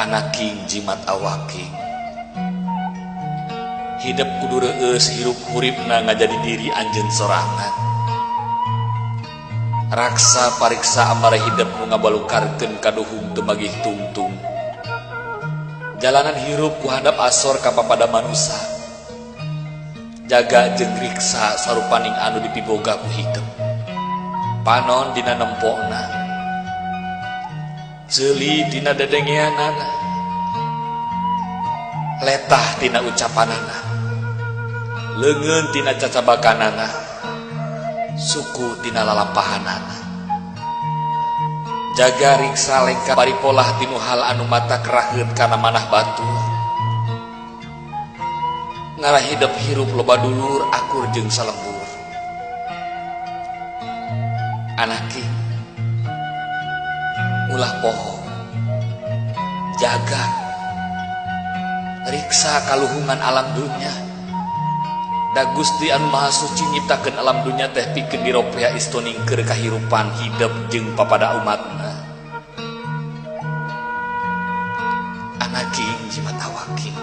Anaking jimat awaking hidup kudu reueus hirup huripna ngajadi diri anjeun sorangan. Raksa pariksa amara hidup nu ngabalukarkeun kaduhung teu magih tungtung. Jalanan hirup ku hadap asor ka papada manusia. Jaga jeung riksa sarupaning anu dipiboga ku hidup. Panon dina nempona, ceuli dina dedengeanana, letah tina ucapanana, leungeun tina cacabakanana, suku tina lalampahanana. Jaga riksa lengkap baripolah tinu hal anu mata keraheut kana manah batur. Ngarah hidup hirup loba dulur akur jeung salembur. Anaking ulah poho, jaga riksa kaluhungan alam dunya. Da Gusti anu Maha Suci nyiptakeun alam dunya teh pikeun diropea istoningkeun kahirupan hidup jeung papada umatna. Anaking jimat awaking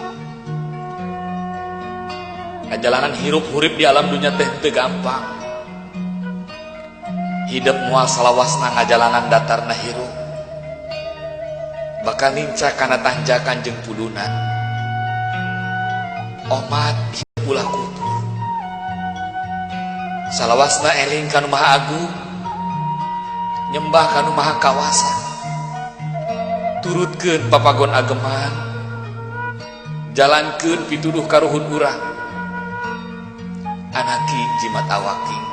ngajalanan hirup hurip di alam dunya teh teu gampang. Hidup moal salawasna ngajalanan datarna hirup, bakal lincah kana tanjakan jeung pulunan. Omat hidup ulah kutur, salawasna eling kanu Maha Agung, nyembah kanu Maha Kawasa, turutkeun papagon ageman, jalankeun pituduh karuhun urang. Anaking jimat awaking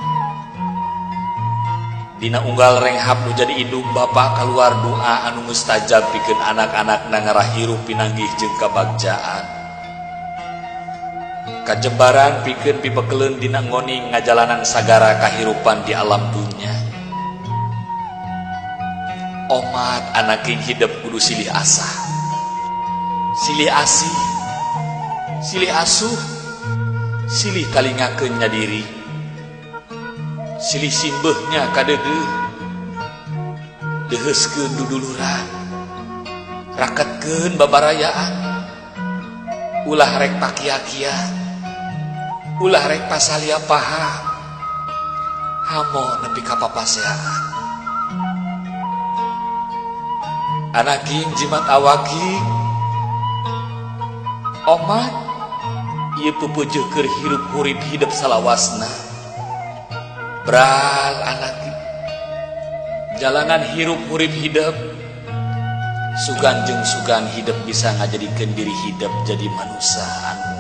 dina unggal renghap nu jadi indung bapa kaluar doa anu mustajab pikeun anak-anak nangara hirup pinanggih jeung kabagjaan. Kajebaran pikeun pipekeleun dina ngoni ngajalanan sagara kahirupan di alam dunya. Omat anaking hidup kudu silih asah, silih asih, silih asuh, silih kalingakeun nya diri, silih simbeuhnya kadeudeuh, deheuskeun duduluran, raketkeun babarayaan, ulah rek pakia-kia, ulah rek pasalia paham, hamo nepi ka papaseaan. Anaking jimat awaking omat ieu pupeujuh keur hirup hurip hidup salawasna. Bral anaking jalanan hirup hurip hidup sugan jeung sugan hidup bisa ngajadikeun diri hidup jadi manusia anu